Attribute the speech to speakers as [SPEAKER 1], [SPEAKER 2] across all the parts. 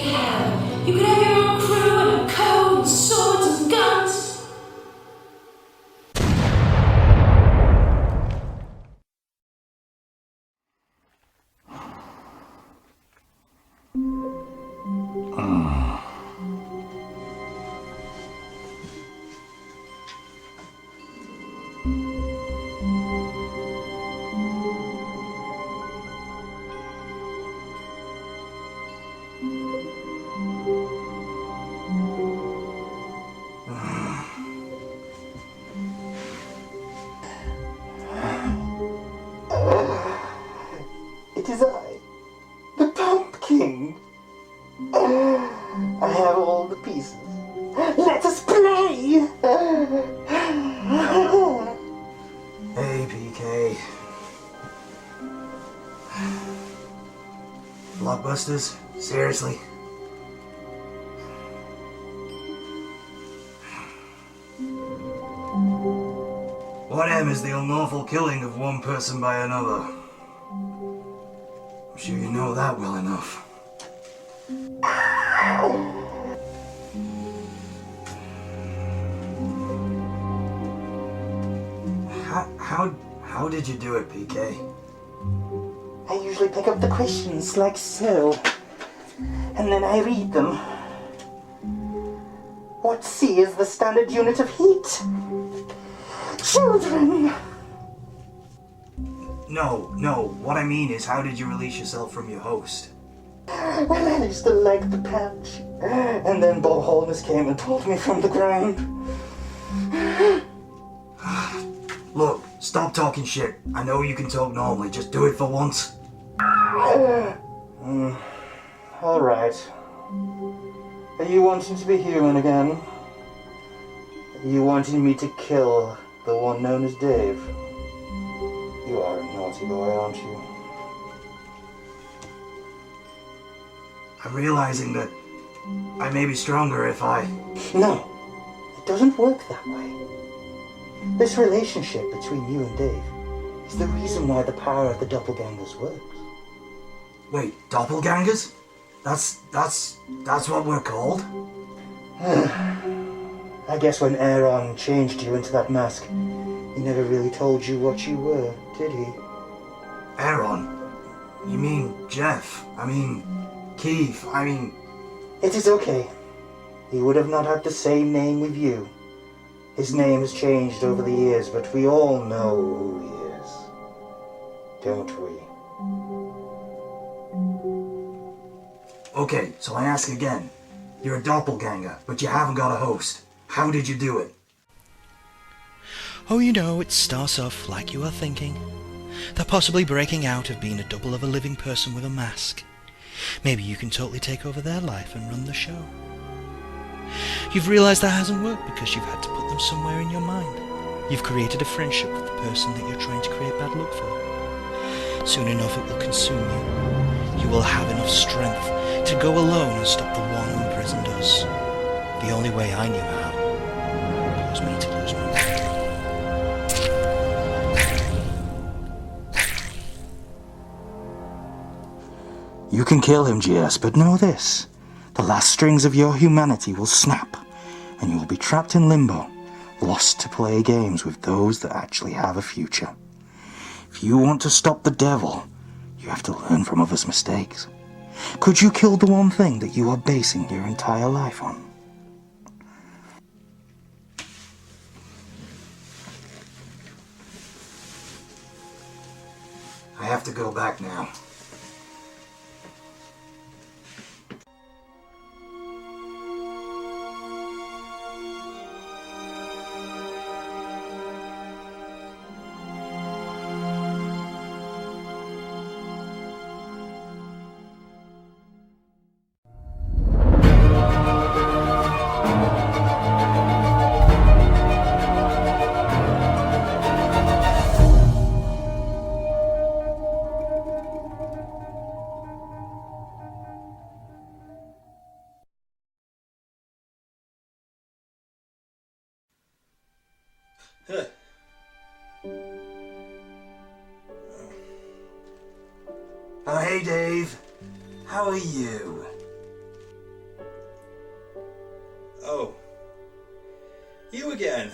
[SPEAKER 1] have. You could have your own crew and a code and swords and guns.
[SPEAKER 2] It is I, the Pumpkin. I have all the pieces. Let us play! Hey, PK. Blockbusters? Seriously? What is the unlawful killing of one person by another? I'm sure you know that well enough. How did you do it, PK? I usually pick up the questions like so, and then I read them. What C is the standard unit of heat? Children! No, what I mean is, how did you release yourself from your host? Well, I used to like the patch, and then Bob Holness came and pulled me from the ground. Look, stop talking shit. I know you can talk normally, just do it for once. Alright. Are you wanting to be human again? Are you wanting me to kill the one known as Dave? You are a naughty boy, aren't you? I'm realizing that I may be stronger if I... No, it doesn't work that way. This relationship between you and Dave is the reason why the power of the doppelgangers works. Wait, doppelgangers? That's what we're called? I guess when Aaron changed you into that mask, he never really told you what you were, did he? Aaron? You mean Jeff? I mean, Keith? I mean... It is okay. He would have not had the same name with you. His name has changed over the years, but we all know who he is. Don't we? Okay, so I ask again. You're a doppelganger, but you haven't got a host. How did you do it?
[SPEAKER 3] Oh, you know, it starts off like you are thinking. They're possibly breaking out of being a double of a living person with a mask. Maybe you can totally take over their life and run the show. You've realised that hasn't worked because you've had to put them somewhere in your mind. You've created a friendship with the person that you're trying to create bad luck for. Soon enough it will consume you. You will have enough strength to go alone and stop the one who imprisoned us. The only way I knew how was me to lose my mind.
[SPEAKER 2] You can kill him, GS, but know this. The last strings of your humanity will snap, and you will be trapped in limbo, lost to play games with those that actually have a future. If you want to stop the devil, you have to learn from others' mistakes. Could you kill the one thing that you are basing your entire life on? I have to go back now. Oh, hey Dave. How are you?
[SPEAKER 4] You again.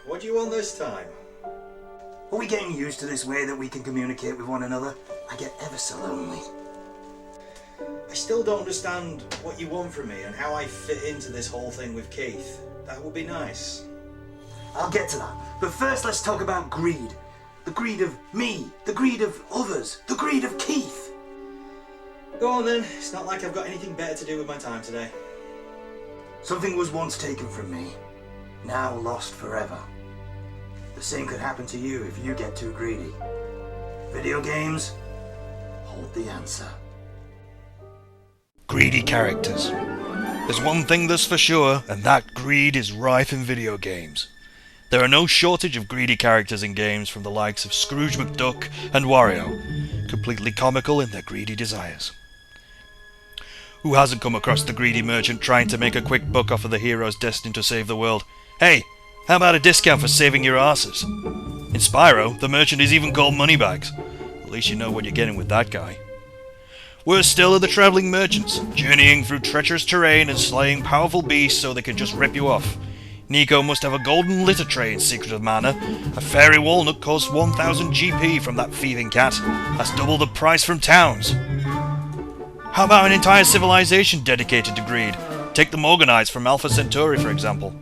[SPEAKER 4] What do you want this time?
[SPEAKER 2] Are we getting used to this way that we can communicate with one another? I get ever so lonely.
[SPEAKER 4] I still don't understand what you want from me and how I fit into this whole thing with Keith. That would be nice.
[SPEAKER 2] I'll get to that. But first let's talk about greed. The greed of me, the greed of others, the greed of Keith.
[SPEAKER 4] Go on then. It's not like I've got anything better to do with my time today.
[SPEAKER 2] Something was once taken from me, now lost forever. The same could happen to you if you get too greedy. Video games hold the answer.
[SPEAKER 3] Greedy characters. There's one thing that's for sure, and that greed is rife in video games. There are no shortage of greedy characters in games from the likes of Scrooge McDuck and Wario, completely comical in their greedy desires. Who hasn't come across the greedy merchant trying to make a quick buck off of the heroes destined to save the world? Hey, how about a discount for saving your arses? In Spyro, the merchant is even called Moneybags. At least you know what you're getting with that guy. Worse still are the travelling merchants, journeying through treacherous terrain and slaying powerful beasts so they can just rip you off. Nico must have a golden litter tray in Secret of Mana. A fairy walnut costs 1000 GP from that thieving cat. That's double the price from towns. How about an entire civilization dedicated to greed? Take the Morganites from Alpha Centauri, for example.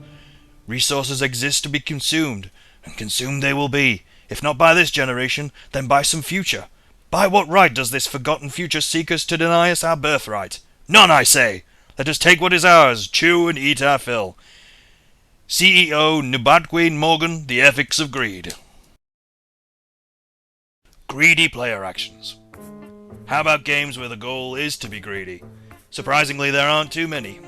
[SPEAKER 3] Resources exist to be consumed, and consumed they will be. If not by this generation, then by some future. By what right does this forgotten future seek us to deny us our birthright? None, I say! Let us take what is ours, chew and eat our fill. CEO Nubatqueen Morgan, The Ethics of Greed. Greedy player actions. How about games where the goal is to be greedy? Surprisingly, there aren't too many.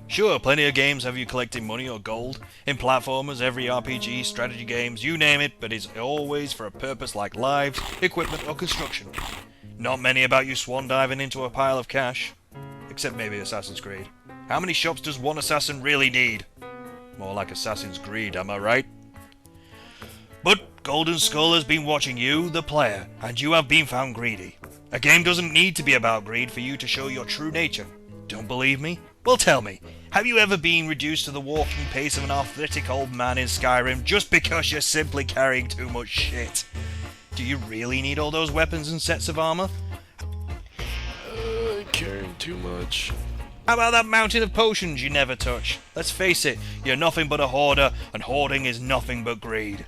[SPEAKER 3] Sure, plenty of games have you collecting money or gold. In platformers, every RPG, strategy games, you name it, but it's always for a purpose like lives, equipment or construction. Not many about you swan diving into a pile of cash. Except maybe Assassin's Creed. How many shops does one assassin really need? More like Assassin's Greed, am I right? But GoldenSkull has been watching you, the player, and you have been found greedy. A game doesn't need to be about greed for you to show your true nature. Don't believe me? Well, tell me, have you ever been reduced to the walking pace of an athletic old man in Skyrim just because you're simply carrying too much shit? Do you really need all those weapons and sets of armor?
[SPEAKER 5] Carrying too much.
[SPEAKER 3] How about that mountain of potions you never touch? Let's face it, you're nothing but a hoarder, and hoarding is nothing but greed.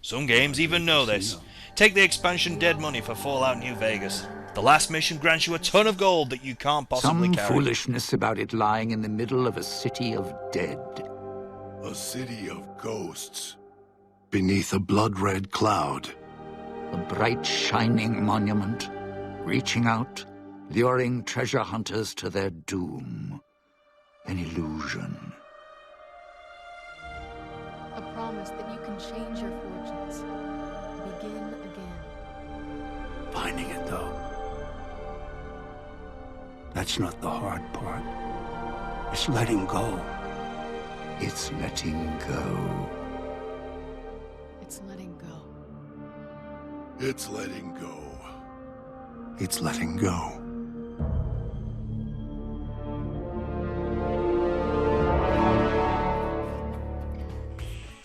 [SPEAKER 3] Some games even know this. Take the expansion Dead Money for Fallout New Vegas. The last mission grants you a ton of gold that you can't possibly
[SPEAKER 6] Some
[SPEAKER 3] carry.
[SPEAKER 6] foolishness about it lying in the middle of a city of dead.
[SPEAKER 5] A city of ghosts. Beneath a blood-red cloud.
[SPEAKER 6] A bright, shining monument, reaching out, luring treasure hunters to their doom. An illusion.
[SPEAKER 7] A promise that you can change your fortunes. Begin again.
[SPEAKER 8] Finding it, though. That's not the hard part. It's letting go.
[SPEAKER 6] It's letting go.
[SPEAKER 7] It's letting go.
[SPEAKER 5] It's letting go.
[SPEAKER 8] It's letting go.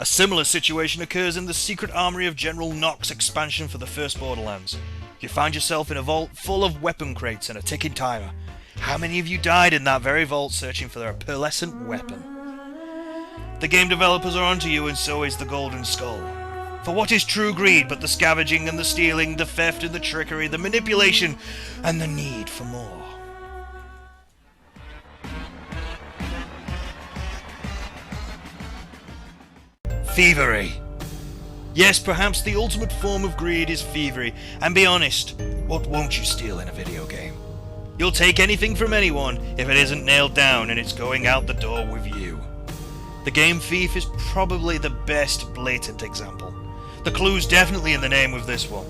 [SPEAKER 3] A similar situation occurs in the Secret Armory of General Nox expansion for the first Borderlands. You find yourself in a vault full of weapon crates and a ticking timer. How many of you died in that very vault searching for their pearlescent weapon? The game developers are onto you, and so is the GoldenSkull. For what is true greed but the scavenging and the stealing, the theft and the trickery, the manipulation, and the need for more? Thievery. Yes, perhaps the ultimate form of greed is thievery, and be honest, what won't you steal in a video game? You'll take anything from anyone if it isn't nailed down and it's going out the door with you. The game Thief is probably the best blatant example. The clue's definitely in the name with this one.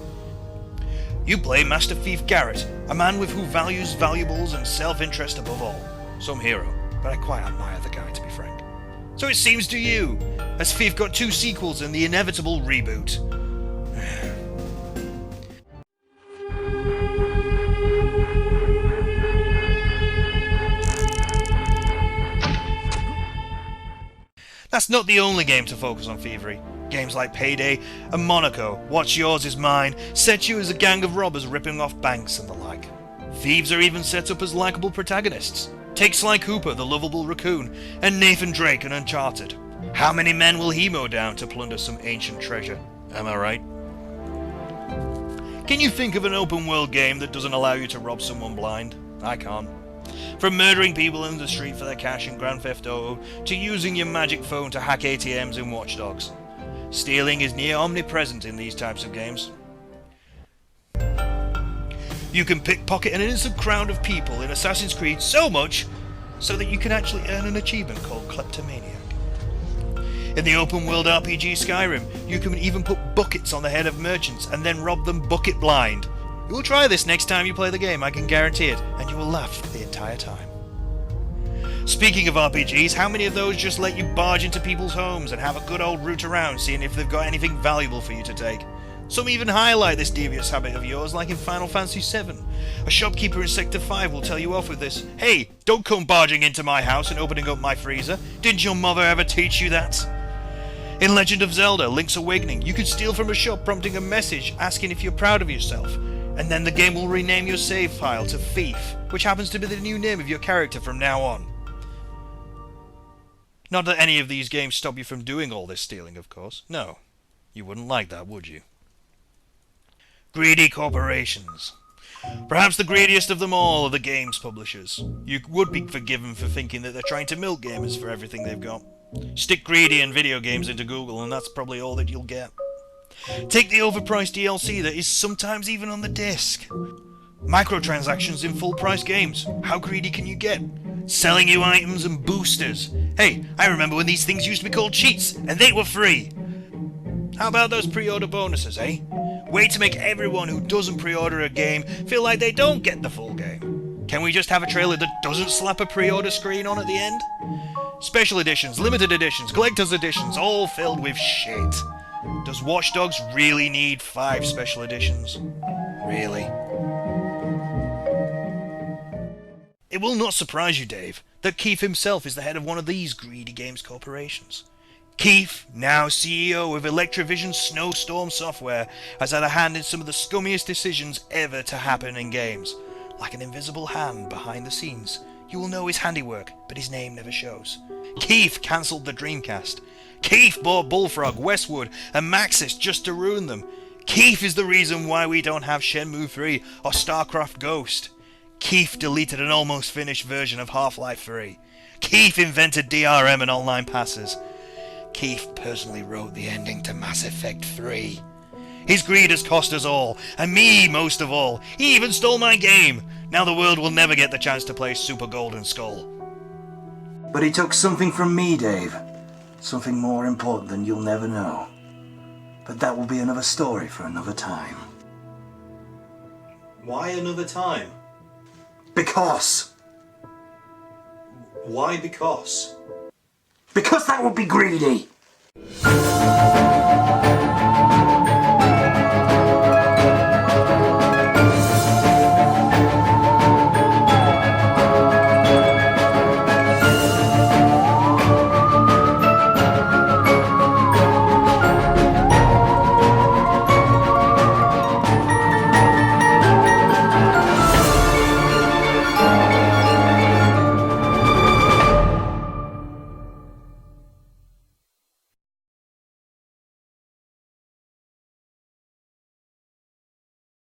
[SPEAKER 3] You play Master Thief Garrett, a man with who values valuables and self-interest above all. Some hero, but I quite admire the guy, to be frank. So it seems to you, as Thief got 2 sequels and the inevitable reboot. That's not the only game to focus on thievery. Games like Payday and Monaco, What's Yours is Mine, set you as a gang of robbers ripping off banks and the like. Thieves are even set up as likeable protagonists. Take Sly Cooper, the lovable raccoon, and Nathan Drake in Uncharted. How many men will he mow down to plunder some ancient treasure? Am I right? Can you think of an open world game that doesn't allow you to rob someone blind? I can't. From murdering people in the street for their cash in Grand Theft Auto, to using your magic phone to hack ATMs in Watch Dogs. Stealing is near omnipresent in these types of games. You can pickpocket an innocent crowd of people in Assassin's Creed so much so that you can actually earn an achievement called Kleptomaniac. In the open world RPG Skyrim, you can even put buckets on the head of merchants and then rob them bucket blind. You will try this next time you play the game, I can guarantee it, and you will laugh the entire time. Speaking of RPGs, how many of those just let you barge into people's homes and have a good old root around seeing if they've got anything valuable for you to take? Some even highlight this devious habit of yours, like in Final Fantasy VII. A shopkeeper in Sector 5 will tell you off with this, "Hey, don't come barging into my house and opening up my freezer. Didn't your mother ever teach you that?" In Legend of Zelda, Link's Awakening, you can steal from a shop prompting a message asking if you're proud of yourself, and then the game will rename your save file to Thief, which happens to be the new name of your character from now on. Not that any of these games stop you from doing all this stealing, of course. No, you wouldn't like that, would you? Greedy corporations. Perhaps the greediest of them all are the games publishers. You would be forgiven for thinking that they're trying to milk gamers for everything they've got. Stick greedy and video games into Google and that's probably all that you'll get. Take the overpriced DLC that is sometimes even on the disc. Microtransactions in full-price games. How greedy can you get? Selling you items and boosters. Hey, I remember when these things used to be called cheats, and they were free. How about those pre-order bonuses, eh? Way to make everyone who doesn't pre-order a game feel like they don't get the full game. Can we just have a trailer that doesn't slap a pre-order screen on at the end? Special editions, limited editions, collector's editions, all filled with shit. Does Watch Dogs really need 5 special editions? Really? It will not surprise you, Dave, that Keith himself is the head of one of these greedy games corporations. Keith, now CEO of Electrovision Snowstorm Software, has had a hand in some of the scummiest decisions ever to happen in games. Like an invisible hand behind the scenes. You will know his handiwork, but his name never shows. Keith cancelled the Dreamcast. Keith bought Bullfrog, Westwood, and Maxis just to ruin them. Keith is the reason why we don't have Shenmue 3 or StarCraft Ghost. Keith deleted an almost finished version of Half-Life 3. Keith invented DRM and online passes. Keith personally wrote the ending to Mass Effect 3. His greed has cost us all, and me most of all. He even stole my game. Now the world will never get the chance to play Super GoldenSkull.
[SPEAKER 2] But he took something from me, Dave. Something more important than you'll never know. But that will be another story for another time.
[SPEAKER 4] Why another time?
[SPEAKER 2] Because.
[SPEAKER 4] Why because?
[SPEAKER 2] Because that would be greedy!